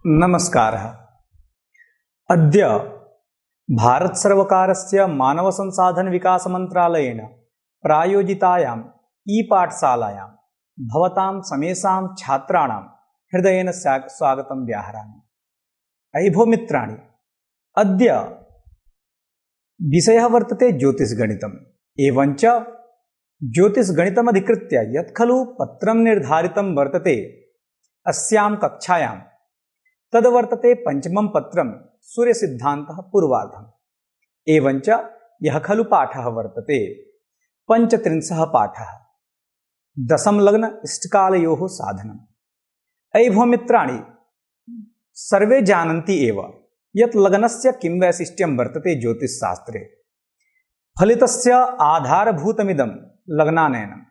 नमस्कारः। अद्य भारतसर्वकारस्य मानवसंसाधनविकासमन्त्रालयेन प्रायोजितायाम् ई-पाठशालायां भवतां समेषां छात्राणां हृदयेन स्वागतं व्याहरामि। अयि भो मित्राणि, अद्य विषयः वर्तते ज्योतिषगणितम्। एवञ्च ज्योतिषगणितमधिकृत्य यत् खलु पत्रं निर्धारितं वर्तते अस्यां कक्षायां, तद्वर्तते पंचमं पत्रं सूर्यसिद्धान्तः पूर्वार्धम्। एवञ्च यः खलु पाठः वर्तते पंचत्रिंशः पाठः, दशमलग्न इष्टकालयोः साधनम्। अयि भो मित्राणि, सर्वे जानन्ति एव यत् लग्नस्य किं वैशिष्ट्यं वर्तते ज्योतिषशास्त्रे। फलितस्य आधारभूतमिदं लग्नानयनम्।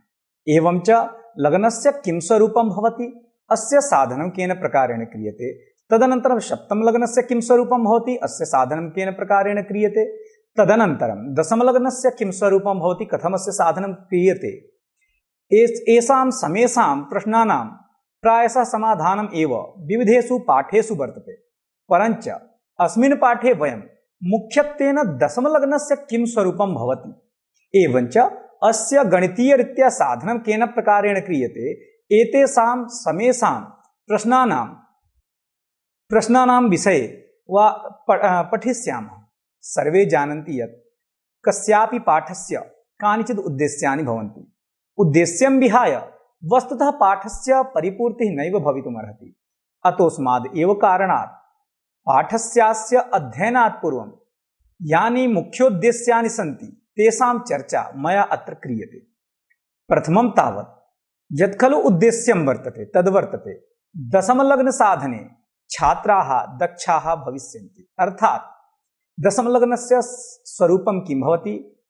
एवञ्च लग्नस्य किं स्वरूपं भवति, अस्य साधनं केन प्रकारेण क्रियते, तदनन्तरं सप्तमलग्नस्य किं स्वरूपं भवति, अस्य साधनं केन प्रकारेण क्रियते, तदनन्तरं दशमलग्नस्य किं स्वरूपं भवति, कथमस्य साधनं क्रियते। एषां समेषां प्रश्नानां प्रायशः समाधानम् एव विविधेषु पाठेषु वर्तते। परञ्च अस्मिन् पाठे वयं मुख्यत्वेन दशमलग्नस्य किं स्वरूपं भवति, एवञ्च अस्य गणितीयरीत्या साधनं केन प्रकारेण क्रियते, एतेषां समेषां प्रश्नानां विषये वा पठिष्यामः। सर्वे जानन्ति यत् कस्यापि पाठस्य कानिचित् उद्देश्यानि भवन्ति। उद्देश्यं विहाय वस्तुतः पाठस्य परिपूर्तिः नैव भवितुमर्हति। अतोऽस्माद् एव कारणात् पाठस्यास्य अध्ययनात् पूर्वं यानि मुख्योद्देश्यानि सन्ति तेषां चर्चा मया अत्र क्रियते। प्रथमं तावत् यत् खलु उद्देश्यं वर्तते तद्वर्तते दशमलग्न साधने छात्राः दक्षाः भविष्यन्ति। अर्थात् दशमलग्नस्य स्वरूपं किं भवति,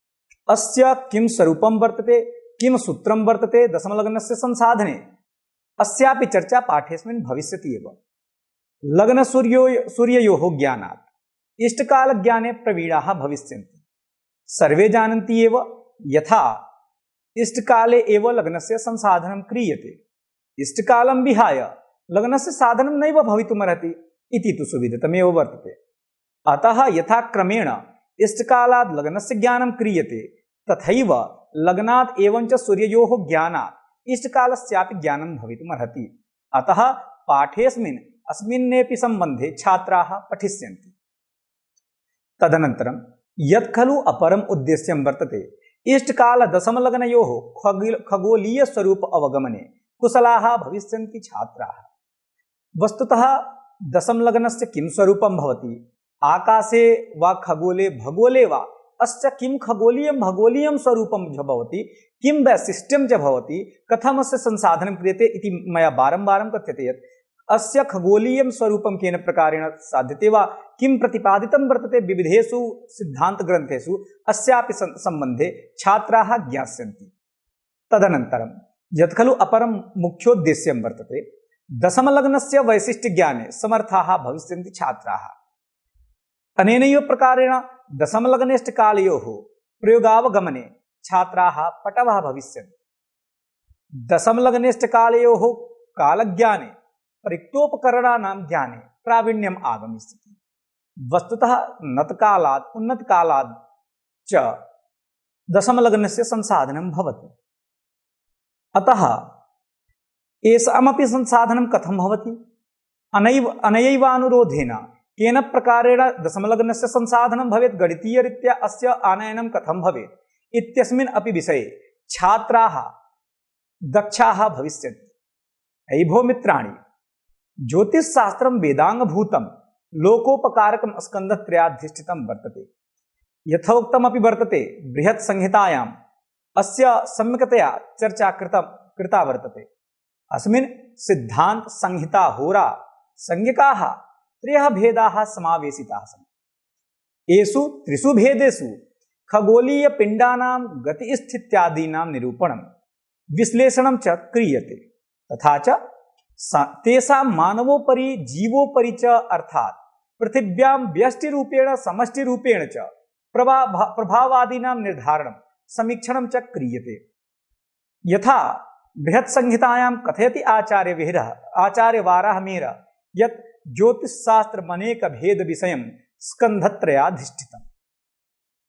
अस्य किं स्वरूपं वर्तते, किं सूत्रं वर्तते दशमलग्नस्य संसाधने, अस्यापि चर्चा पाठेऽस्मिन् भविष्यति एव। लग्नसूर्ययोः ज्ञानात् इष्टकालज्ञाने प्रवीणाः भविष्यन्ति। सर्वे जानन्ति एव यथा इष्टकाले एव लग्नस्य संसाधनं क्रियते, इष्टकालं विहाय लग्नस्य साधनं नैव भवितुमर्हति इति तु सुविदितमेव वर्तते। अतः यथा क्रमेण इष्टकालात् लग्नस्य ज्ञानं क्रियते, तथैव लग्नात् एवञ्च सूर्ययोः ज्ञानात् इष्टकालस्यापि ज्ञानं भवितुमर्हति। अतः पाठेऽस्मिन् अस्मिन्नेपि सम्बन्धे छात्राः पठिष्यन्ति। तदनन्तरं यत् खलु अपरम् उद्देश्यं वर्तते इष्टकाल दशमलग्नयोः खगोलीयस्वरूप अवगमने कुशलाः भविष्यन्ति छात्राः। वस्तुतः दशमलग्नस्य किं स्वरूपं भवति, आकाशे वा खगोले भगोले वा अस्य किं खगोलीयं स्वरूपं च भवति, किं वैशिष्ट्यं च भवति, कथमस्य संसाधनं क्रियते इति मया बारं कथ्यते यत् अस्य खगोलीयं स्वरूपं केन प्रकारेण साध्यते वा किं प्रतिपादितं वर्तते विविधेषु सिद्धान्तग्रन्थेषु, अस्यापि सम्बन्धे छात्राः ज्ञास्यन्ति। तदनन्तरं यत् खलु अपरं मुख्योद्देश्यं वर्तते दशमलग्नस्य वैशिष्ट्यज्ञाने समर्थाः भविष्यन्ति छात्राः। अनेनैव प्रकारेण दशमलग्नेष्टकालयोः प्रयोगावगमने छात्राः पटवः भविष्यन्ति। दशमलग्नेष्टकालयोः कालज्ञाने परिक्तोपकरणानां ज्ञाने प्रावीण्यम् आगमिष्यति। वस्तुतः नतकालात् उन्नतकालात् च दशमलग्नस्य संसाधनं भवति। अतः एषामपि संसाधनं कथं भवति, अनयैवानुरोधेन केन प्रकारेण दशमलग्नस्य संसाधनं भवेत्, गणितीयरीत्या अस्य आनयनं कथं भवेत् इत्यस्मिन् अपि विषये छात्राः दक्षाः भविष्यन्ति। अयि भो मित्राणि, ज्योतिषशास्त्रं वेदाङ्गभूतं लोकोपकारकं स्कन्धत्रयाधिष्ठितं वर्तते। यथोक्तमपि वर्तते बृहत्संहितायाम् अस्य सम्यक्तया चर्चा कृता वर्तते। अस्मिन् सिद्धान्त संहिता होरा संज्ञकाः त्रयः भेदाः समावेशिताः सन्ति। एषु त्रिषु भेदेषु खगोलीयपिण्डानां गतिस्थित्यादीनां निरूपणं विश्लेषणं च क्रियते, तथा च तेषां मानवोपरि जीवोपरि च अर्थात् पृथिव्यां व्यष्टिरूपेण समष्टिरूपेण च प्रभावादीनां निर्धारणं समीक्षणं च क्रियते। यथा बृहत्संहितायां कथयति आचार्यवाराहमिहिरः यत् ज्योतिषशास्त्रमनेक भेद विषयं स्कन्धत्रयाधिष्ठितम्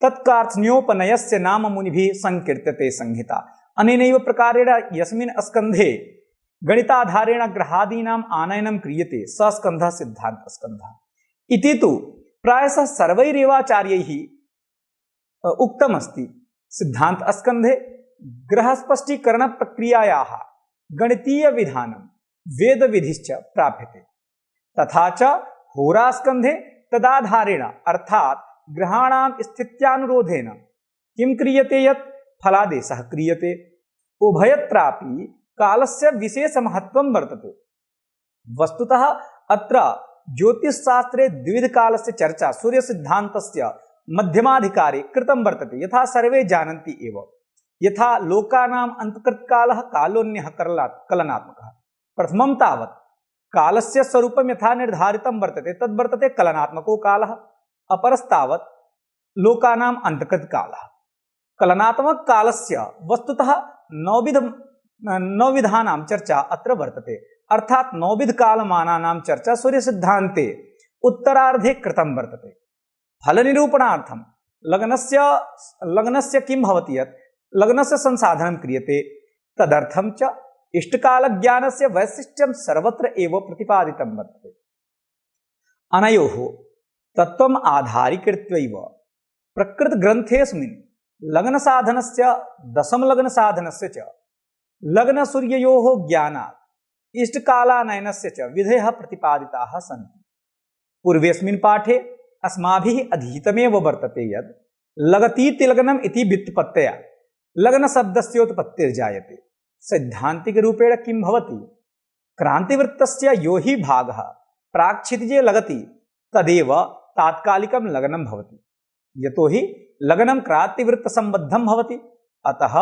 तत्कार्त्स्न्योपनयस्य नाम मुनिभिः संकीर्त्यते संहिता। अनेनैव प्रकारेण यस्मिन् स्कन्धे गणिताधारेण ग्रहादीनाम् आनयनं क्रियते स स्कन्धः सिद्धान्तस्कन्धः इति तु प्रायशः सर्वैरेवाचार्यैः उक्तमस्ति। सिद्धान्तस्कन्धे ग्रहस्पष्टीकरणप्रक्रियायाः गणितीयविधानं वेदविधिश्च प्राप्यते। तथा च होरास्कन्धे तदाधारेण अर्थात् ग्रहाणां स्थित्यानुरोधेन किं क्रियते यत् फलादेशः क्रियते। उभयत्रापि कालस्य विशेषमहत्त्वं वर्तते। वस्तुतः अत्र ज्योतिषशास्त्रे द्विविधकालस्य चर्चा सूर्यसिद्धान्तस्य मध्यमाधिकारे कृतं वर्तते। यथा सर्वे जानन्ति एव, यथा लोकानाम् अन्तकृतकालः कालोऽन्यः कलनात्मकः। प्रथमं तावत् कालस्य स्वरूपं यथा निर्धारितं वर्तते तद्वर्तते कलनात्मको कालः। अपरस्तावत् लोकानाम् अन्तकृतकालः। कलनात्मक कालस्य वस्तुतः नवविधानां चर्चा अत्र वर्तते। अर्थात् नवविध कालमानानां चर्चा सूर्यसिद्धान्ते उत्तरार्धे कृतं वर्तते। फलनिरूपणार्थं लग्नस्य किं भवति यत् लग्नस्य संसाधनं क्रियते, तदर्थं च इष्टकालज्ञानस्य वैशिष्ट्यं सर्वत्र एव प्रतिपादितं वर्तते। अनयोः तत्त्वम् आधारीकृत्यैव प्रकृतग्रन्थेऽस्मिन् लग्नसाधनस्य दशमलग्नसाधनस्य च लग्नसूर्ययोः ज्ञानात् इष्टकालानयनस्य च विधयः प्रतिपादिताः सन्ति। पूर्वेऽस्मिन् पाठे अस्माभिः अधीतमेव वर्तते यत् लगतीति लग्नम् इति व्युत्पत्त्या लग्नशब्दस्योत्पत्तिर्जायते। सैद्धान्तिकरूपेण किं भवति, क्रान्तिवृत्तस्य यो हि भागः प्राक्क्षितिजे लगति तदेव तात्कालिकं लग्नं भवति। यतोहि लग्नं क्रान्तिवृत्तसम्बद्धं भवति, अतः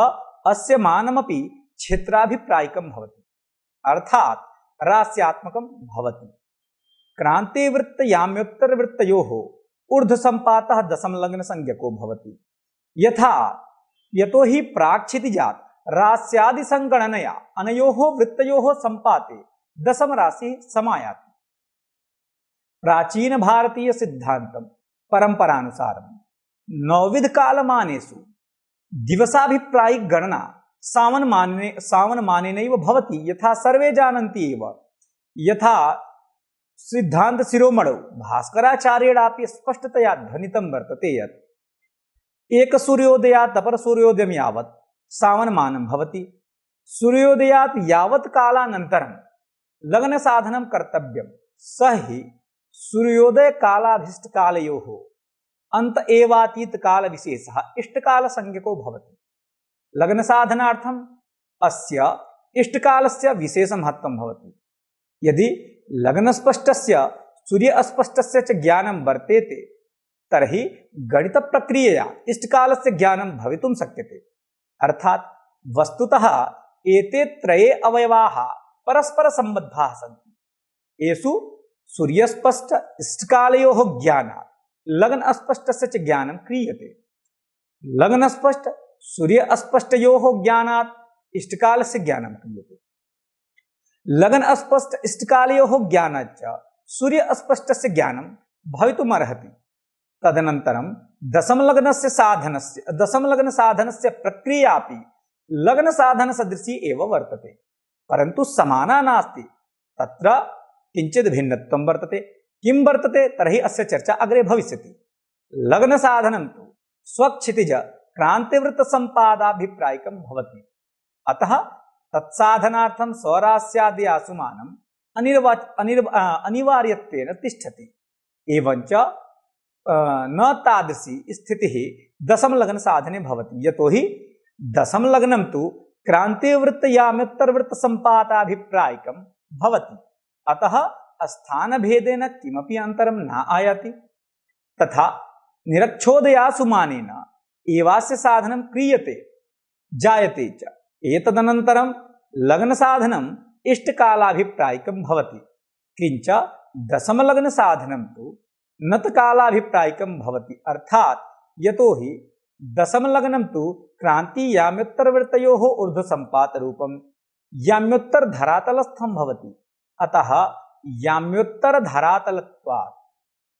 अस्य मानमपि क्षेत्राभिप्रायिकं भवति, अर्थात् रास्यात्मकं भवति। क्रान्तिवृत्तयाम्योत्तरवृत्तयोः ऊर्ध्वसम्पातः दशमलग्नसंज्ञको भवति। यतोहि प्राक्क्षितिजात् रास्यादिसंगणनया अनयोः वृत्तयोः सम्पाते दशमराशिः समायाति। प्राचीन भारतीय सिद्धान्तं परंपरानुसारं नवविधकालमानेषु दिवसाभिप्रायिक गणना सावनमानेनैव भवति। यथा सर्वे जानन्ति एव, यथा सिद्धान्तशिरोमणौ भास्कराचार्येणापि स्पष्टतया ध्वनितं वर्तते यत् एकसूर्योदयात् अपरसूर्योदयं यावत् सावनमानं भवति। सूर्योदयात् यावत् कालानन्तरं लग्नसाधनं कर्तव्यं, स हि सूर्योदय कालाभीष्टकालयोः अंत एवातीत काल विशेषः इष्टकालसंज्ञको भवति। लग्नसाधनार्थम् अस्य इष्टकालस्य विशेषमहत्त्वं भवति। यदि लग्नस्पष्टस्य सूर्यास्पष्टस्य च ज्ञानं वर्तेते तर्हि गणितप्रक्रियया इष्टकालस्य ज्ञानं भवितुं शक्यते। अर्थात् वस्तुतः एते त्रये अवयवाः परस्परसम्बद्धाः सन्ति। येषु सूर्यस्पष्ट इष्टकालयोः ज्ञानात् लग्नस्पष्टस्य च ज्ञानं क्रियते। लग्नस्पष्ट सूर्यास्पष्टयोः ज्ञानात् इष्टकालस्य ज्ञानं क्रियते। लग्नस्पष्ट इष्टकालयोः ज्ञानाच्च सूर्यास्पष्टस्य ज्ञानं भवितुमर्हति। तदनन्तरं दशमलग्नसाधनस्य प्रक्रियापि लग्नसाधनसदृशी एव वर्तते, परन्तु समाना नास्ति। तत्र किञ्चित् भिन्नत्वं वर्तते। किं वर्तते तर्हि अस्य चर्चा अग्रे भविष्यति। लग्नसाधनं तु स्वक्षितिज क्रान्तिवृत्तसम्पादाभिप्रायिकं भवति। अतः तत्साधनार्थं स्वरास्याद्यासु मानम् अनिवार्यत्वेन तिष्ठति। एवञ्च न तादृशी स्थितिः दशमलग्नसाधने भवति। यतोहि दशमलग्नं तु क्रान्तिवृत्तयाम्योत्तरवृत्तसम्पादाभिप्रायिकं भवति, अतः स्थानभेदेन किमपि अन्तरं न आयाति। तथा निरक्षोदयासु मानेन एवास्य साधनं क्रियते जायते च। एतदनन्तरं लग्नसाधनम् इष्टकालाभिप्रायिकं भवति, किञ्च दशमलग्नसाधनं तु नतकालाभिप्रायिकं भवति। अर्थात् यतोहि दशमलग्नं तु क्रान्ति याम्योत्तरवृत्तयोः ऊर्ध्वसम्पातरूपं याम्योत्तरधरातलस्थं भवति, अतः याम्योत्तर धरातलत्वात्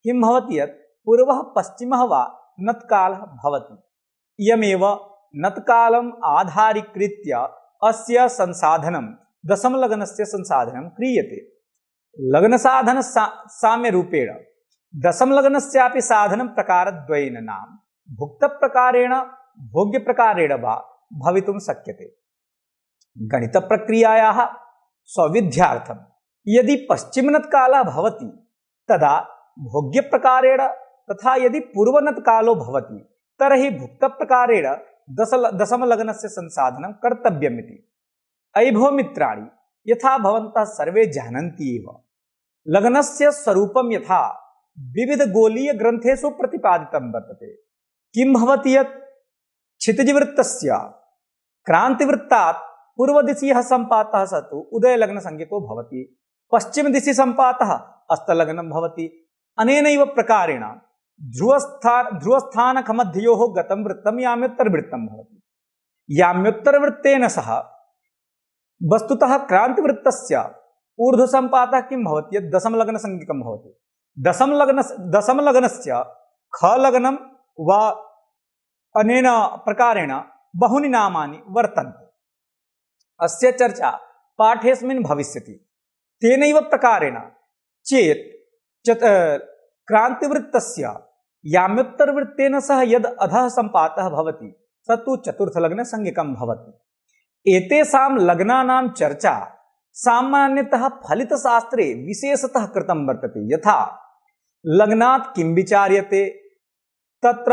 किं भवति यत् पूर्वः पश्चिमः वा नत्कालः भवति। इयमेव नत्कालम् आधारीकृत्य अस्य संसाधनं दशमलग्नस्य संसाधनं क्रियते। लग्नसाधन साम्यरूपेण दशमलग्नस्यापि साधनं प्रकारद्वयेन नाम भुक्तप्रकारेण भोग्यप्रकारेण वा भवितुं शक्यते। गणितप्रक्रियायाः सौविध्यार्थं यदि पश्चिमनत्कालः भवति तदा भोग्यप्रकारेण तथा यदि पूर्वनत्कालो भवति तर्हि भुक्तप्रकारेण दशमलग्नस्य संसाधनं कर्तव्यमिति। अयि भो मित्राणि, यथा भवन्तः सर्वे जानन्ति एव, लग्नस्य स्वरूपं यथा विविधगोलीयग्रन्थेषु प्रतिपादितं वर्तते। किं भवति यत् क्षितिजवृत्तस्य क्रान्तिवृत्तात् पूर्वदिशि यः सम्पातः स तु उदयलग्नसंज्ञको भवति, पश्चिमदिशि सम्पातः अस्तलग्नं भवति। अनेनैव प्रकारेण ध्रुवस्थानकमध्ययोः गतं वृत्तं याम्योत्तरवृत्तं भवति। याम्योत्तरवृत्तेन सह वस्तुतः क्रान्तिवृत्तस्य ऊर्ध्वसम्पातः किं भवति यत् दशमलग्नसंज्ञकं भवति। दशमलग्नस्य खलग्नं वा अनेन प्रकारेण बहूनि नामानि वर्तन्ते। अस्य चर्चा पाठेऽस्मिन् भविष्यति। तेनैव प्रकारेण चेत् क्रान्तिवृत्तस्य याम्योत्तरवृत्तेन सह यद् अधः सम्पातः भवति स तु चतुर्थलग्नसंज्ञकं भवति। एतेषां लग्नानां चर्चा सामान्यतः फलितशास्त्रे विशेषतः कृतं वर्तते। यथा लग्नात् किं विचार्यते, तत्र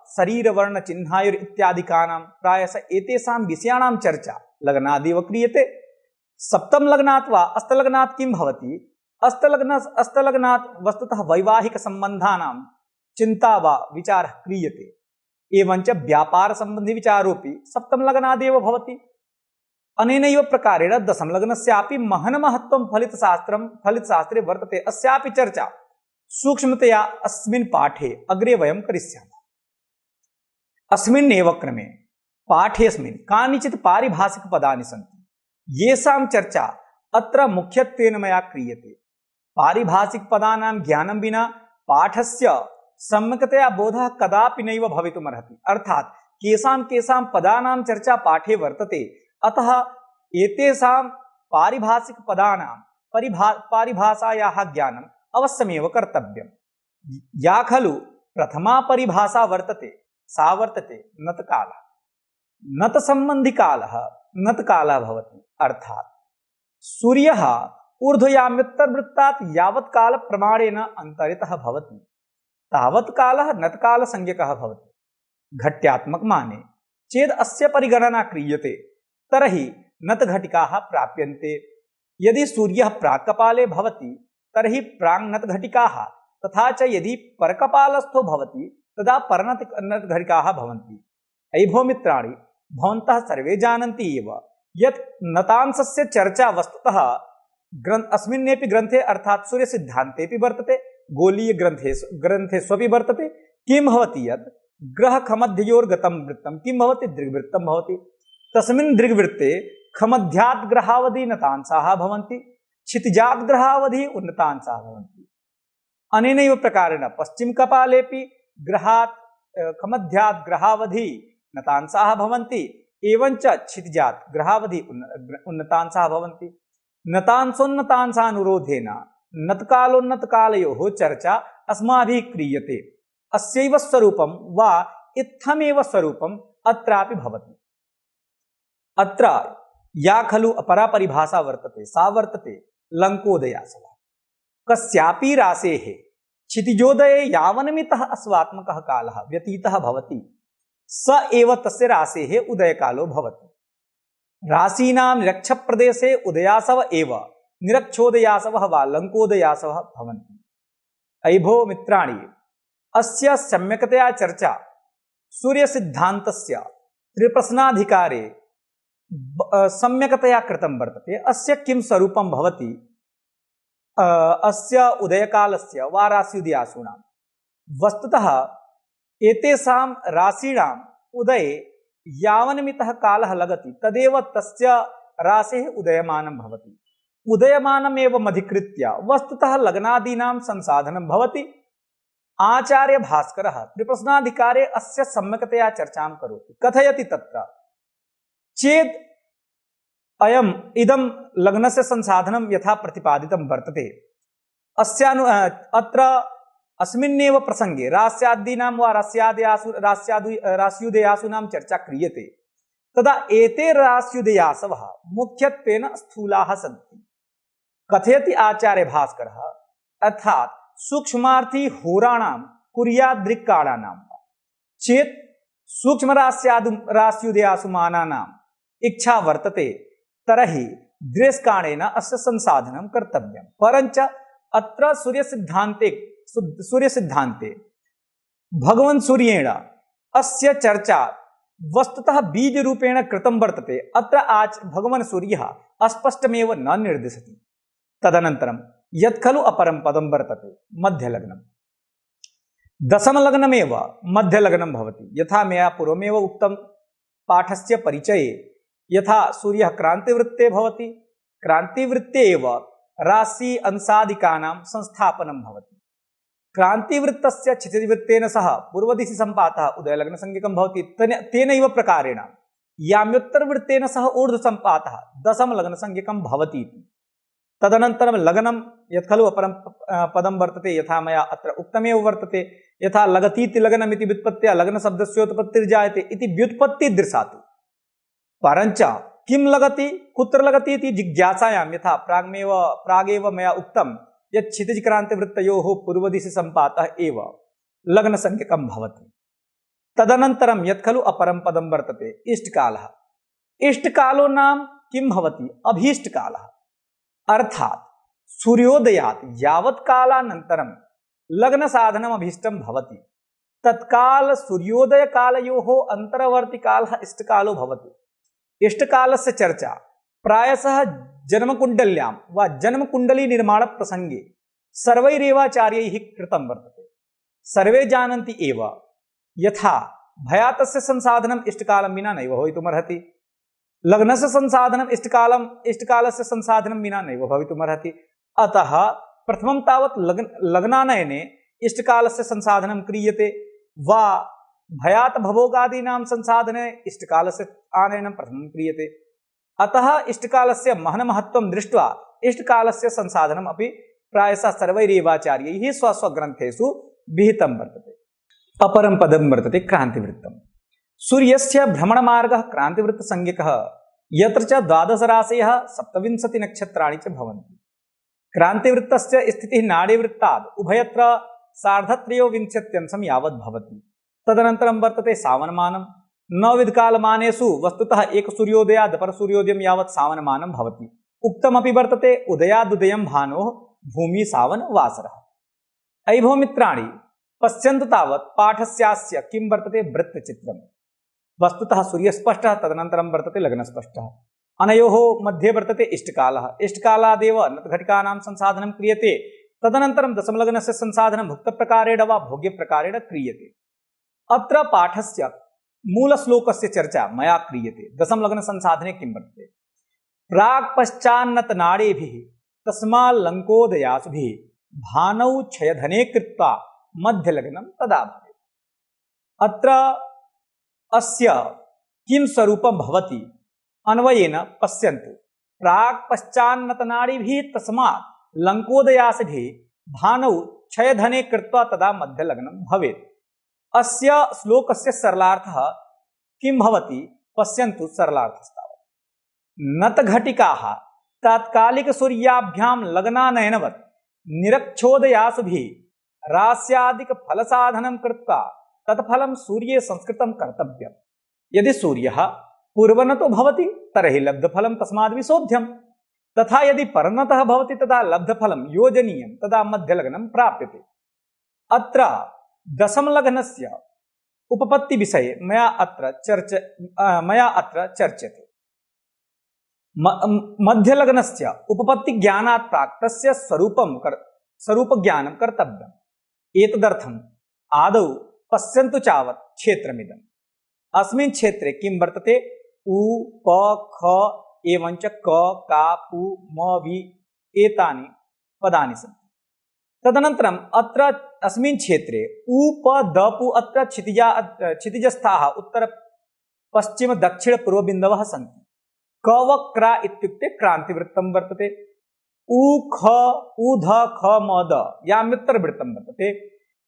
शरीरवर्णचिह्नायुर् इत्यादिकानां प्रायशः एतेषां विषयाणां चर्चा लग्नादेव क्रियते। सप्तम लग्नात् वा अस्तलग्नात् किं भवति, अस्तलग्नात् वस्तुतः वैवाहिकसम्बन्धानां चिन्ता वा विचारः क्रियते। एवञ्च व्यापारसम्बन्धी विचारोऽपि सप्तमलग्नादेव भवति। अनेनैव प्रकारेण दशमलग्नस्यापि महन्महत्त्वं फलितशास्त्रे वर्तते। अस्यापि चर्चा सूक्ष्मतया अस्मिन् पाठे अग्रे वयं करिष्यामः। अस्मिन्नेव क्रमे पाठेऽस्मिन् कानिचित् पारिभाषिकपदानि सन्ति, येषां चर्चा अत्र मुख्यत्वेन मया क्रियते। पारिभाषिकपदानां ज्ञानं विना पाठस्य सम्यक्तया बोधः कदापि नैव भवितुमर्हति। अर्थात् केषां पदानां चर्चा पाठे वर्तते, अतः एतेषां पारिभाषिकपदानां पारिभाषायाः ज्ञानम् अवश्यमेव कर्तव्यम्। या खलु प्रथमा परिभाषा वर्तते सा वर्तते नतकालः। नतसम्बन्धिकालः नतकालः भवति। अर्थात् सूर्यः ऊर्ध्वयाम्योत्तरवृत्तात् यावत् काल प्रमाणेन अन्तरितः भवति तावत् कालः नतकालसंज्ञकः भवति। घट्यात्मकमाने चेद् अस्य परिगणना क्रियते तर्हि नतघटिकाः प्राप्यन्ते। यदि सूर्यः प्राक्कपाले भवति तर्हि प्राङ्नतघटिकाः, तथा च यदि परकपालस्थो भवति तदा परनतघटिकाः भवन्ति। अयि भो मित्राणि, भवन्तः सर्वे जानन्ति एव यत् नतांशस्य चर्चा वस्तुतः अस्मिन्नेपि ग्रन्थे अर्थात् सूर्यसिद्धान्तेपि वर्तते, गोलीयग्रन्थेष्वपि वर्तते। किं भवति यत् ग्रहखमध्ययोर्गतं वृत्तं किं भवति, दृग्वृत्तं भवति। तस्मिन् दृग्वृत्ते खमध्यात् ग्रहावधि नतांशाः भवन्ति, क्षितिजात् ग्रहावधि उन्नतांशाः भवन्ति। अनेनैव प्रकारेण पश्चिमकपालेपि ग्रहात् खमध्यात् ग्रहावधि नतांशाः भवन्ति, एवञ्च क्षितिजात् ग्रहावधि उन्नतांशाः भवन्ति। नतांशोन्नतांशानुरोधेन नतकालोन्नतकालयोः चर्चा अस्माभिः क्रियते। अस्यैव स्वरूपं वा इत्थमेव स्वरूपम् अत्रापि भवति। अत्र या खलु अपरा परिभाषा वर्तते सा वर्तते लङ्कोदयासवः। कस्यापि राशेः क्षितिजोदये यावन्मितः अस्वात्मकः कालः व्यतीतः भवति स एव तस्य राशेः उदयकालो भवति। राशीनां निरक्षप्रदेशे उदयासव एव निरक्षोदयासवः वा लङ्कोदयासवः भवन्ति। अयि भो मित्राणि, अस्य सम्यक्तया चर्चा सूर्यसिद्धान्तस्य त्रिप्रश्नाधिकारे सम्यक्तया कृतं वर्तते। अस्य किं स्वरूपं भवति, अस्य उदयकालस्य वा राशिउदयासूनां वस्तुतः एतेषां राशीणाम् उदये यावन्मितः कालः लगति तदेव तस्य राशेः उदयमानं भवति। उदयमानमेव अधिकृत्य वस्तुतः लग्नादीनां संसाधनं भवति। आचार्य भास्करः त्रिप्रश्नाधिकारे अस्य सम्यक्तया चर्चां करोति। कथयति तत्र चेद अयम् इदं लग्नस्य संसाधनं यथा प्रतिपादितं वर्तते अत्र अस्मिन्नेव प्रसंगे रास्यादीनां वा रास्युदयासूनां चर्चा क्रियते। तदा एते रास्युदयासवः मुख्यत्वेन स्थूलाः सन्ति। कथयति आचार्य भास्करः अर्थात सूक्ष्मार्थी होराणां कुर्यादृक्कालानां चेत् सूक्ष्म रास्युदयासुमानानाम् इच्छा वर्तते तर्हि दृश्यकाणेन अस्य संसाधनं कर्तव्यं। परञ्च अत्र सूर्यसिद्धान्ते भगवन् सूर्येण अस्य चर्चा वस्तुतः बीजरूपेण कृतं वर्तते। अत्र भगवान् सूर्यः अस्पष्टमेव न निर्दिशति। तदनन्तरं यत् खलु अपरं पदं वर्तते मध्यलग्नं। दशमलग्नमेव मध्यलग्नं भवति। यथा मया पूर्वमेव उक्तं पाठस्य परिचये यथा सूर्यः क्रान्तिवृत्ते भवति, क्रान्तिवृत्ते एव राशि अंशादिकानां संस्थापनं भवति। क्रांतिवृत्तस्य क्षितिजवृत्तेन सह पूर्वदिशि सम्पातः उदयलग्नसंज्ञकं भवति। तेनैव प्रकारेण याम्योत्तरवृत्तेन सह ऊर्ध्वसम्पातः दशमलग्नसंज्ञकं भवति। तदनन्तरं लग्नं यत् खलु अपरं पदं वर्तते यथा मया अत्र उक्तमेव वर्तते। यथा लगतीति लग्नमिति व्युत्पत्त्या लग्नशब्दस्योत्पत्तिर्जायते इति व्युत्पत्तिदृशाति। परञ्च किं लगति कुत्र लगति इति जिज्ञासायां यथा प्रागेव मया उक्तं यत् क्षितिजक्रान्तिवृत्तयोः पूर्वदिशि सम्पातः एव लग्नसंज्ञकं भवति। तदनन्तरं यत् खलु अपरं पदं वर्तते इष्टकालः। इष्टकालो नाम किं भवति अभीष्टकालः। अर्थात सूर्योदयात् यावत् कालानन्तरं लग्नसाधनम् अभीष्टं भवति तत्काल सूर्योदयकालयोः अन्तर्वर्ती कालः इष्टकालो भवति। इष्टकालस्य चर्चा प्रायशः जन्मकुण्डल्यां वा जन्मकुण्डली निर्माण प्रसंगे सर्वैरेवाचार्यैः कृतं वर्तते। सर्वे जानन्ति एव यथा भयातस्य संसाधनम् इष्टकालं विना नैव भवितुमर्हति, लग्नस्य संसाधनम् इष्टकालस्य संसाधनं विना नैव भवितुमर्हति। अतः प्रथमं तावत् लग्नानयने इष्टकालस्य संसाधनं क्रियते वा भयात भवोगादीनां संसाधने इष्टकालस्य आनयनं प्रथमं क्रियते। अतः इष्टकालस्य महन्महत्त्वं दृष्ट्वा इष्टकालस्य संसाधनम् अपि प्रायशः सर्वैरेवाचार्यैः स्वस्वग्रन्थेषु विहितं वर्तते। अपरं पदं वर्तते क्रान्तिवृत्तं। सूर्यस्य भ्रमणमार्गः क्रान्तिवृत्तसंज्ञकः यत्र च 12 राशयः 27 नक्षत्राणि च भवन्ति। क्रान्तिवृत्तस्य स्थितिः नाडीवृत्तात् उभयत्र 23.5 यावत् भवति। तदनन्तरं वर्तते सावनमानं। 9 विधकालमानेषु वस्तुतः एक सूर्योदयात् अपर सूर्योदयं यावत् सावनमानं भवति। उक्तमपि वर्तते उदयादुदयं भानोः भूमि सावन वासरः। अयि भो मित्राणि पश्यन्तु तावत् पाठस्यास्य किं वर्तते वृत्तचित्रं। वस्तुतः सूर्यस्पष्टः तदनन्तरं वर्तते लग्नस्पष्टः। अनयोः मध्ये वर्तते इष्टकालः। इष्टकालादेव नतघटिकानां संसाधनं क्रियते। तदनन्तरं दशमलग्नस्य संसाधनं भुक्तप्रकारेण वा भोग्यप्रकारेण क्रियते। अत्र पाठस्य मूलश्लोकस्य चर्चा मया क्रियते। दशमलग्नसंसाधने किं वर्तते प्राक्पश्चान्नतनाडीभिः तस्माल्लङ्कोदयासुभिः भानौ क्षयधने कृत्वा मध्यलग्नं तदा भवेत्। अत्र अस्य किं स्वरूपं भवति अन्वयेन पश्यन्तु। प्राक्पश्चान्नतनाडीभिः तस्मात् लङ्कोदयासुभिः भानौ क्षयधने कृत्वा तदा मध्यलग्नं भवेत्। अस्य श्लोकस्य सरलार्थः किं भवति पश्यन्तु। सरलार्थस्तावत् नतघटिकाः तात्कालिकसूर्याभ्यां लग्नानयनवत् निरक्षोदयासुभिः रास्यादिकफलसाधनं कृत्वा तत्फलं सूर्ये संस्कृतं कर्तव्यम्। यदि सूर्यः पूर्वनतो भवति तर्हि लब्धफलं तस्माद् विशोध्यम्। तथा यदि परनतः भवति तदा लब्धफलं योजनीयं तदा मध्यलग्नं प्राप्यते। अत्र दशमलग्नस्य उपपत्ति विषये मया अत्र चर्च्यते। मध्यलग्नस्य उपपत्ति ज्ञानात् प्राक् तस्य स्वरूपज्ञानं कर्तव्यम्। एतदर्थम् आदौ पश्यन्तु चावत् क्षेत्रमिदम्। अस्मिन् क्षेत्रे किं वर्तते उ प ख एवं च क का पु म वि एतानि पदानि सन्ति। तदनन्तरम् अत्र अस्मिन् क्षेत्रे उ प द पु अत्र क्षितिजस्थाः उत्तर पश्चिम दक्षिण पूर्व बिन्दवः सन्ति। क व क्रा इत्युक्ते क्रान्तिवृत्तं वर्तते। उ ख उ ध ख म द याम्युत्तरवृत्तं वर्तते।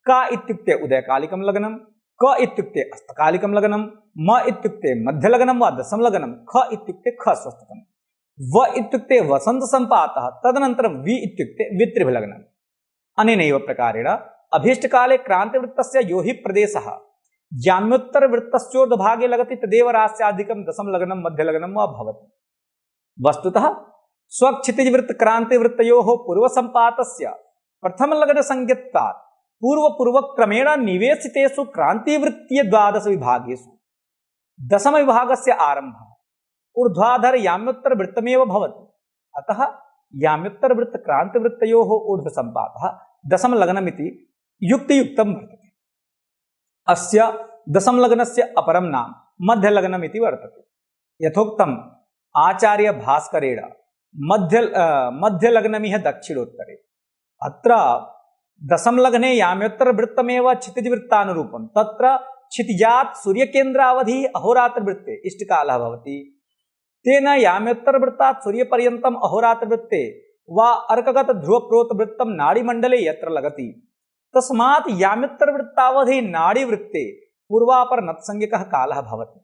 क इत्युक्ते उदयकालिकं लग्नं, क इत्युक्ते अस्तकालिकं लग्नं, म इत्युक्ते मध्यलग्नं वा दशमलग्नं, ख इत्युक्ते ख स्वस्थकं, व इत्युक्ते वसन्तसम्पातः, तदनन्तरं वि इत्युक्ते वित्रिभलग्नम्। अनेनैव प्रकारेण अभीष्टकाले क्रान्तिवृत्तस्य यो हि प्रदेशः याम्योत्तरवृत्तस्योर्ध्वभागे लगति तदेव रास्याधिकं दशमलग्नं मध्यलग्नं वा भवति। वस्तुतः स्वक्षितिजवृत्त क्रान्तिवृत्तयोः पूर्वसम्पातस्य प्रथमलग्नसंज्ञत्वात् पूर्वपूर्वक्रमेण निवेशितेषु क्रान्तिवृत्तीय द्वादश विभागेषु दशमविभागस्य आरम्भः ऊर्ध्वाधर याम्योत्तरवृत्तमेव भवति। अतः याम्योत्तरवृत्त क्रान्तिवृत्तयोः ऊर्ध्वसम्पातः दशमलग्नमिति युक्तियुक्तं वर्तते। अस्य दशमलग्नस्य अपरं नाम मध्यलग्नमिति वर्तते। यथोक्तम् आचार्य भास्करेण मध्यलग्नमिह दक्षिणोत्तरे। अत्र दशमलग्ने याम्योत्तरवृत्तमेव क्षितिजवृत्तानुरूपं, तत्र क्षितिजात् सूर्यकेन्द्रावधिः अहोरात्रवृत्ते इष्टकालः भवति। तेन याम्योत्तरवृत्तात् सूर्यपर्यन्तम् अहोरात्रवृत्ते वा अर्कगत ध्रुवप्रोतवृत्तं नाड़ीमण्डले यत्र लगति तस्मात् याम्योत्तरवृत्तावधि नाड़ीवृत्ते पूर्वापर नत्संज्ञकः कालः भवति।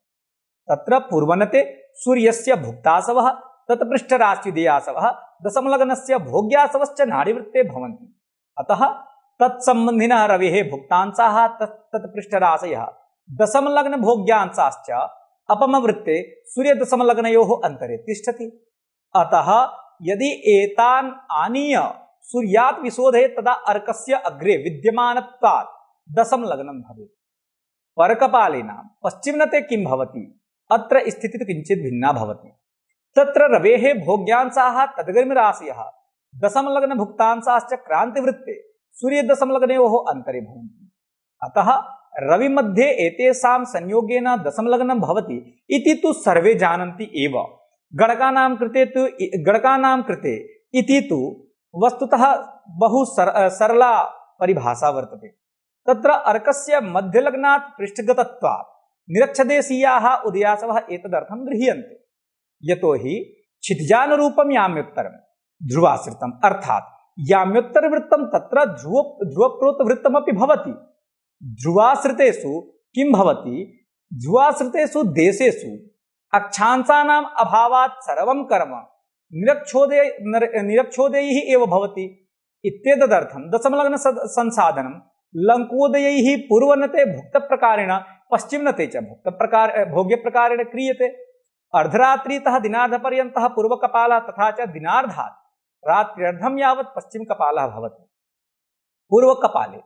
तत्र पूर्वनते सूर्यस्य भुक्तासवः तत्पृष्ठराशिदेयासवः दशमलग्नस्य भोग्यासवश्च नाड़ीवृत्ते भवन्ति। अतः तत्सम्बन्धिनः रवेः भुक्तांशाः तत्पृष्ठराशयः दशमलग्न भोग्यांशाश्च अपमवृत्ते सूर्यदशमलग्नयोः अन्तरे तिष्ठति। अतः यदि एतान् आनीय सूर्यात् विशोधये तदा अर्कस्य अग्रे विद्यमानत्वात् दशमलग्नं भवेत्। पर्कपालेनां पश्चिमनते किं भवति, अत्र स्थितिः किञ्चित् भिन्ना भवति। तत्र रवेः भोग्यांशाः तद्गर्मिराशयः दशमलग्नभुक्तांशाश्च क्रान्तिवृत्ते सूर्यदशमलग्नयोः अन्तरे भवन्ति। अतः रविमध्ये एतेषां संयोगेन दशमलग्नं भवति इति तु सर्वे जानन्ति एव। गणकानां कृते इति तु वस्तुतः बहु सरला परिभाषा वर्तते। तत्र अर्कस्य मध्यलग्नात् पृष्ठगतत्वात् निरक्षदेशीयाः उदयासवः एतदर्थं गृह्यन्ते। यतोहि क्षितिजानुरूपं याम्योत्तरं ध्रुवाश्रितम् अर्थात् याम्योत्तरवृत्तं तत्र ध्रुवप्रोतवृत्तमपि भवति। ध्रुवाश्रितेषु किं भवति, ध्रुवाश्रितेषु देशेषु अक्षांशानाम् अभावात् सर्वं कर्म निरक्षोदयैः एव भवति। इत्येतदर्थं दशमलग्न संसाधनं लङ्कोदयैः पूर्वनते भुक्तप्रकारेण पश्चिमनते च भोग्यप्रकारेण क्रियते। अर्धरात्रितः दिनार्धपर्यन्तः पूर्वकपालः तथा च दिनार्धात् रात्र्यर्धं यावत् पश्चिमकपालः भवति। पूर्वकपाले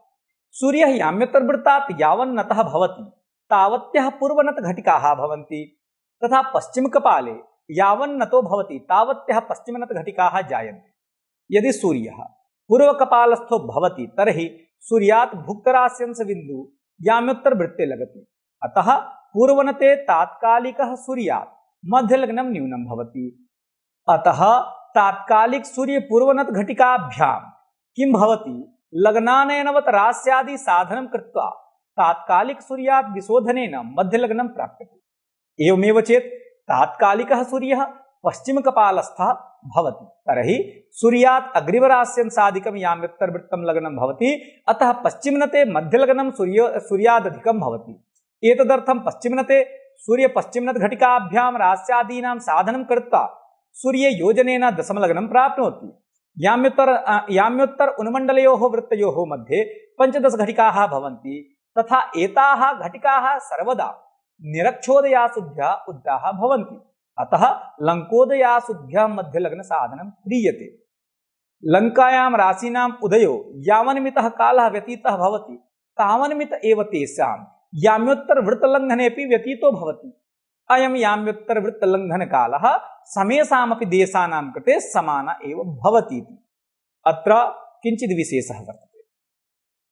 सूर्यः याम्योत्तरवृत्तात् यावन्नतः भवति तावत्यः पूर्वनतघटिकाः भवन्ति, तथा पश्चिमकपाले यावन्नतो भवति तावत्यः पश्चिमनतघटिकाः जायन्ते। यदि सूर्यः पूर्वकपालस्थो भवति तर्हि सूर्यात् भुक्तराश्यंशबिन्दुः याम्योत्तरवृत्ते लगति। अतः पूर्वनते तात्कालिकः सूर्यात् मध्यलग्नं न्यूनं भवति। अतः तात्कालिक सूर्य पूर्वनत घटिकाभ्यां किं भवति, लग्नानयनवत् रास्यादि साधनं कृत्वा तात्कालिक सूर्यात् विशोधनेन मध्यलग्नं प्राप्यते। एवमेव चेत् तात्कालिकः सूर्यः पश्चिमकपालस्थः भवति तर्हि सूर्यात् अग्रिमराश्यंशादिकं याम्योत्तरवृत्तं लग्नं भवति। अतः पश्चिमनते मध्यलग्नं सूर्यादधिकं भवति। एतदर्थं पश्चिमनते सूर्यपश्चिमनतघटिकाभ्यां रास्यादीनां साधनं कृत्वा सूर्ययोजनेन दशमलग्नं प्राप्नोति। याम्योत्तर उन्मण्डलयोः वृत्तयोः मध्ये 15 घटिकाः भवन्ति, तथा एताः घटिकाः सर्वदा निरक्षोदयासुभ्यः उदिताः भवन्ति। अतः लङ्कोदयासुभ्यः मध्यलग्न साधनं क्रियते। लङ्कायां राशीनाम् उदयो यावन्मितः कालः व्यतीतः भवति तावन्मित एव तेषां याम्योत्तरवृत्तलङ्घनेपि व्यतीतो भवति। अयं याम्योत्तरवृत्तलङ्घनकालः समेषामपि देशानां कृते समान एव भवति। अत्र किञ्चित् विशेषः वर्तते।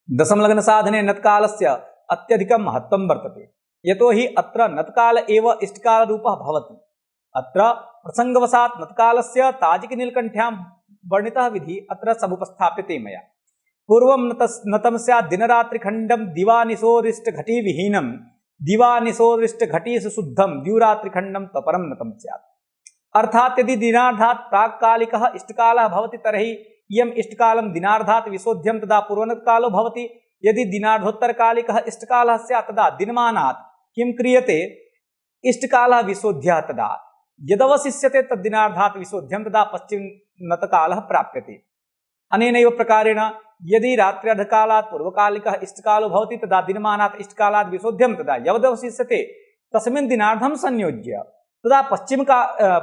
दशमलग्नसाधने नत्कालस्य अत्यधिकं महत्त्वं वर्तते, यतोहि अत्र नत्काल एव इष्टकालरूपः भवति। अत्र प्रसंगवशात् नतकालस्य ताजिकनीलकण्ठ्यां वर्णितः विधि अत्र समुपस्थाप्यते मया। पूर्वं नतं स्यात् दिनरात्रिखण्डं दिवानिशोरिष्टघटीविहीनं दिवानिशोरिष्टघटीषु शुद्धं द्युरात्रिखण्डं तपरं नतं स्यात्। अर्थात् यदि दिनार्धात् प्राक्कालिकः इष्टकालः भवति तर्हि इयम् इष्टकालं दिनार्धात् विशोध्यं तदा पूर्वनतकालो भवति। यदि दिनार्धोत्तरकालिकः इष्टकालः स्यात् तदा दिनमानात् किं क्रियते, इष्टकालः विशोध्यः तदा यदवशिष्यते तद्दिनार्धात् विशोध्यं तदा पश्चिमनतकालः प्राप्यते। अनेनैव प्रकारेण यदि रात्र्यर्धकालात् पूर्वकालिकः इष्टकालो भवति तदा दिनमानात् इष्टकालात् विशोध्यं तदा यदवशिष्यते तस्मिन् दिनार्धं संयोज्य तदा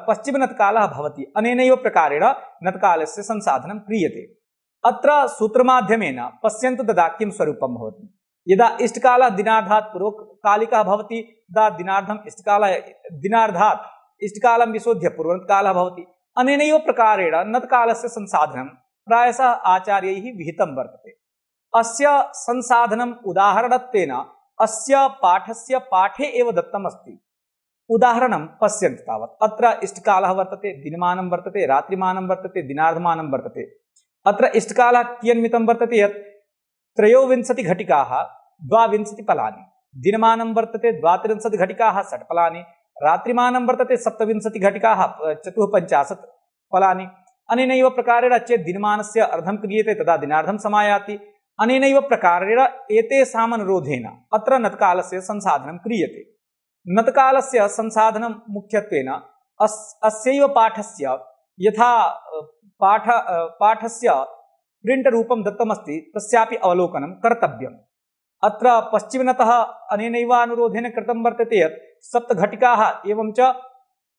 पश्चिमनतकालः भवति। अनेनैव प्रकारेण नतकालस्य संसाधनं क्रियते। अत्र सूत्रमाध्यमेन पश्यन्तु तदा किं स्वरूपं भवति। यदा इष्टकालः दिनार्धात् पूर्वकालिकः भवति तदा दिनार्धात् इष्टकालं विशोध्य पूर्वनतकालः भवति। अनेनैव प्रकारेण नतकालस्य संसाधनं प्रायशः आचार्यैः विहितं वर्तते। अस्य संसाधनम् उदाहरणत्वेन अस्य पाठस्य पाठे एव दत्तम् अस्ति। उदाहरणं पश्यन्तु तावत्। अत्र इष्टकालः वर्तते, दिनमानं वर्तते, रात्रिमानं वर्तते, दिनार्धमानं वर्तते। अत्र इष्टकालः कियन्मितं वर्तते यत् 23 घटिकाः 22 फलानि, दिनमानं वर्तते 32 घटिकाः 6 फलानि, रात्रिमानं वर्तते 27 घटिकाः 54 फलानि। अनेनैव प्रकारेण चेत् दिनमानस्य अर्धं क्रियते तदा दिनार्धं समायाति। अनेनैव प्रकारेण एतेषाम् अनुरोधेन अत्र नतकालस्य संसाधनं क्रियते। नतकालस्य संसाधनं मुख्यत्वेन अस्यैव पाठस्य यथा पाठस्य प्रिंट रूपं दत्तमस्ति तस्यापि अवलोकनं कर्तव्यम्। अत्र पश्चिमनतः अनेनैव अनुरोधेन कृतं वर्तते यत् 7 घटिकाः एवं च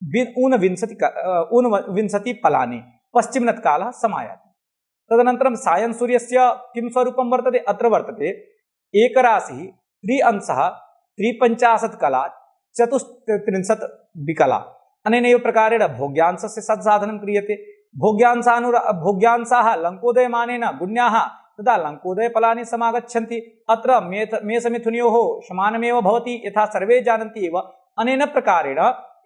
29 फलानि पश्चिमनतकालः समायाति। तदनन्तरं सायं सूर्यस्य किं स्वरूपं वर्तते, अत्र वर्तते एकराशिः 3 अंशः 350 कला 34 विकला। अनेनैव प्रकारेण भोग्यांशस्य संसाधनं क्रियते। भोग्यांशाः लङ्कोदयमानेन गुण्याः तदा लङ्कोदयफलानि समागच्छन्ति। अत्र मेषमिथुनयोः समानमेव भवति यथा सर्वे जानन्ति एव। अनेन प्रकारेण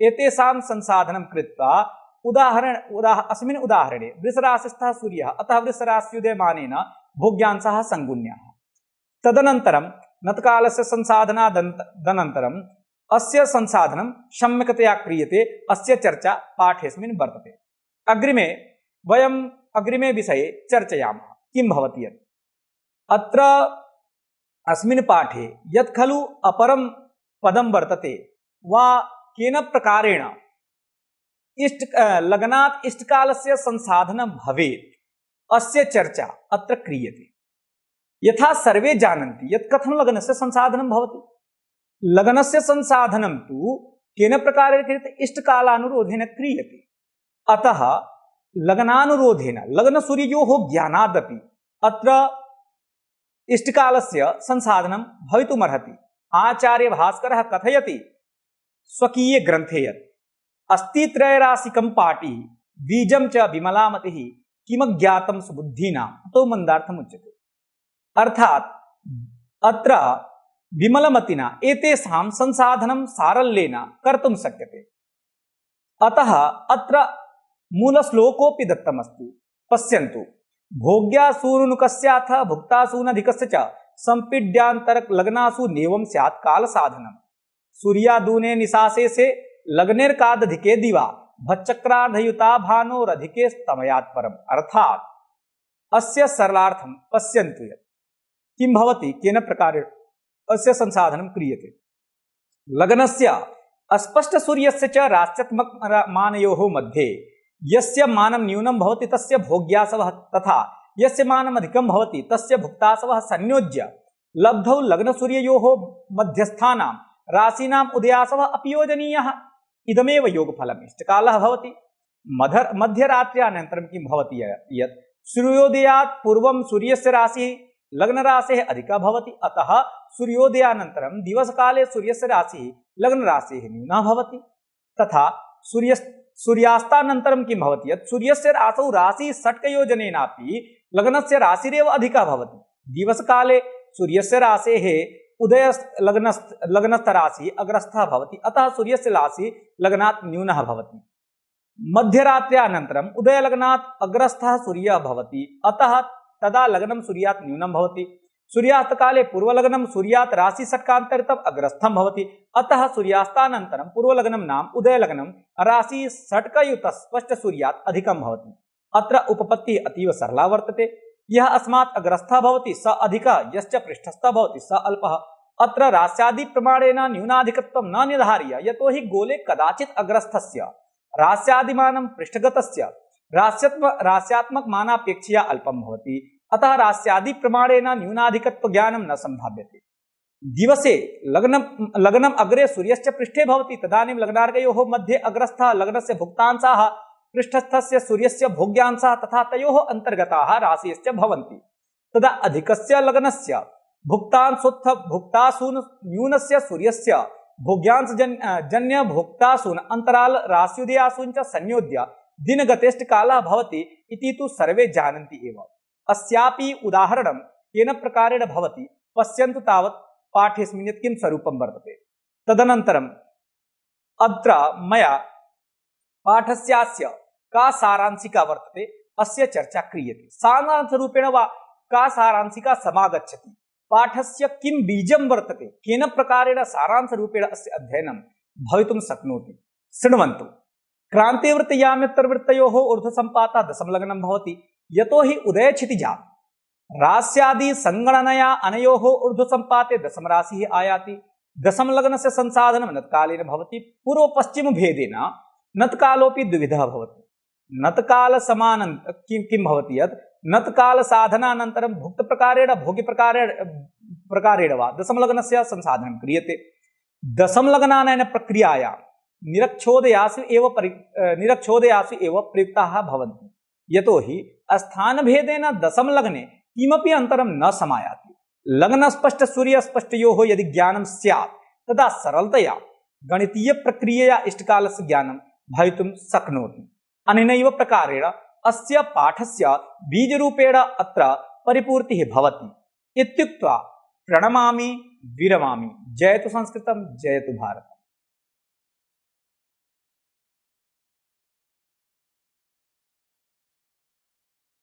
एतेषां संसाधनं कृत्वा अस्मिन् उदाहरणे वृषराशिस्थः सूर्यः, अतः वृषराश्युदयमानेन भोग्यांशाः संगुण्याः। तदनन्तरं नतकालस्य संसाधनादनन्तरम् अस्य संसाधनं सम्यक्तया क्रियते। अस्य चर्चा पाठेऽस्मिन् वर्तते। अग्रिमे विषये चर्चयामः। किं भवति यत् अत्र अस्मिन् पाठे यत् खलु अपरं पदं वर्तते वा केन प्रकारेण लग्नात् इष्टकालस्य संसाधनं भवेत् अस्य चर्चा अत्र क्रियते। यथा सर्वे जानन्ति यत् कथं लग्नस्य संसाधनं भवति। लग्नस्य संसाधनं तु केन प्रकारेण क्रियते, इष्टकालानुरोधेन क्रियते। अतः लग्नानुरोधेन लग्नसूर्ययोः ज्ञानादपि अत्र इष्टकालस्य संसाधनं भवितुमर्हति। आचार्यभास्करः कथयति स्वकीये ग्रन्थे यत् अस्ति त्रयराशिकं पाटी बीजं च विमलामतिः किमज्ञातं सुबुद्धीनां तो मंदार्थमुच्यते। अर्थात् अत्र विमलमतिना एतेषां संसाधनं सारल्येन कर्तुं शक्यते। अतः अत्र मूलश्लोकोऽपि दत्तमस्ति। पश्यन्तु, भोग्यासूनुकस्याथ भुक्तासूनधिकस्य च संपीड्यान्तरलग्नासु नेवं स्यात् कालसाधनं सूर्यादूने निशासे से लग्नेर्कादधिके दिवा भच्चक्रार्धयुता भानोरधिके स्तमयात् परम्। अर्थात् अस्य सरलार्थं पश्यन्तु यत् किं भवति, केन प्रकारेण अस्य संसाधनं क्रियते। लग्नस्य अस्पष्ट सूर्यस्य च राश्यात्मक मानयोः मध्ये यस्य मानं न्यूनं भवति तस्य भोग्यासवः तथा यस्य मानम् अधिकं भवति तस्य भुक्तासवः संयोज्य लब्धौ लग्नसूर्ययोः मध्यस्थानां राशीनाम् उदयासवः अपि योजनीयः। इदमेव योगफलम् इष्टकालः भवति। मध्यरात्र्यानन्तरं किं भवति यत् सूर्योदयात् पूर्वं सूर्यस्य राशिः लग्नराशेः अधिका भवति। अतः सूर्योदयानन्तरं दिवसकाले सूर्यस्य राशिः लग्नराशेः न्यूना भवति। तथा सूर्यास्तानन्तरं किं भवति यत् सूर्यस्य राशौ राशिः षट्कयोजनेनापि लग्नस्य राशिरेव अधिका भवति। दिवसकाले सूर्यस्य राशेः लग्नस्थ राशिः अग्रस्थः भवति। अतः सूर्यस्य राशिः लग्नात् न्यूनः भवति। मध्यरात्र्यानन्तरम् उदयलग्नात् अग्रस्थः सूर्यः भवति, अतः तदा लग्नं सूर्यात् न्यूनं भवति। सूर्यास्तकाले पूर्वलग्नं सूर्यात् राशिषट्कान्तरितम् अग्रस्थं भवति, अतः सूर्यास्तानन्तरं पूर्वलग्नं नाम उदयलग्नं राशिषट्कयुतः स्पष्टसूर्यात् अधिकं भवति। अत्र उपपत्तिः अतीव सरला वर्तते। यः अस्मात् अग्रस्थः भवति स अधिकः, यश्च पृष्ठस्थः भवति स अल्पः। अत्र रास्यादि प्रमाणेन न्यूनाधिकत्वं न निर्धार्य, यतोहि गोले कदाचित् अग्रस्थस्य रास्यादिमानं पृष्ठगतस्य रास्यात्मकमानापेक्षया अल्पं भवति, अतः रास्यादि प्रमाणेन न्यूनाधिकत्व ज्ञानं न संभाव्यते। दिवसे लग्नम अग्रे सूर्यस्य पृष्ठे भवति, तदानीं लग्नार्कयोः मध्ये अग्रस्थः लग्नस्य भुक्तांशाः पृष्ठस्थस्य सूर्यस्य भोग्यांशाः तथा तयोः अंतर्गताः राशियश्च भवन्ति। तदा अधिकस्य लग्नस्य भुक्तांशोत्थ न्यूनस्य सूर्यस्य भोग्यांश जन्य भोक्तासून अंतराल राशिउदयासूञ्च संयोज्य दिनगतेष्ट कालः भवति इति तु सर्वे जानन्ति एव। अस्यापि उदाहरणं केन प्रकारेण भवति पश्यन्तु तावत् पाठेऽस्मिन् यत् किं स्वरूपं वर्तते। तदनन्तरम् अत्र मया पाठस्यास्य का सारांशिका वर्तते अस्य चर्चा क्रियते। सारांशरूपेण वा का सारांशिका समागच्छति, पाठस्य किं बीजं वर्तते, केन प्रकारेण सारांशरूपेण अस्य अध्ययनं भवितुं शक्नोति। शृण्वन्तु। क्रान्तिवृत्तयाम्योत्तरवृत्तयोः ऊर्ध्वसम्पातः दशमलग्नं भवति, यतोहि उदयक्षितिजा रास्यादि संगणनया अनयोः ऊर्ध्वसम्पाते दशमराशिः आयाति। दशमलग्नस्य संसाधनं नत्कालेन भवति, पूर्वपश्चिमभेदेन नत्कालोऽपि द्विविधः भवति। नत्काल समानं किं भवति यत् नत्काल साधनानन्तरं भुक्तप्रकारेण भोग्यप्रकारेण वा दशमलग्नस्य संसाधनं क्रियते। दशमलग्नानां प्रक्रियायां निरक्षोदयासु एव प्रयुक्ताः भवन्ति, यतोहि स्थानभेदेन दशमलग्ने किमपि अन्तरं न समायाति। लग्नस्पष्ट सूर्यस्पष्टयोः यदि ज्ञानं स्यात् तदा सरलतया गणितीयप्रक्रियया इष्टकालस्य ज्ञानं भवितुं शक्नोति। अनेनैव प्रकारेण अस्य पाठस्य बीजरूपेण अत्र परिपूर्तिः भवति। इत्युक्त्वा प्रणमामि, विरमामि। जयतु संस्कृतं, जयतु भारतम्।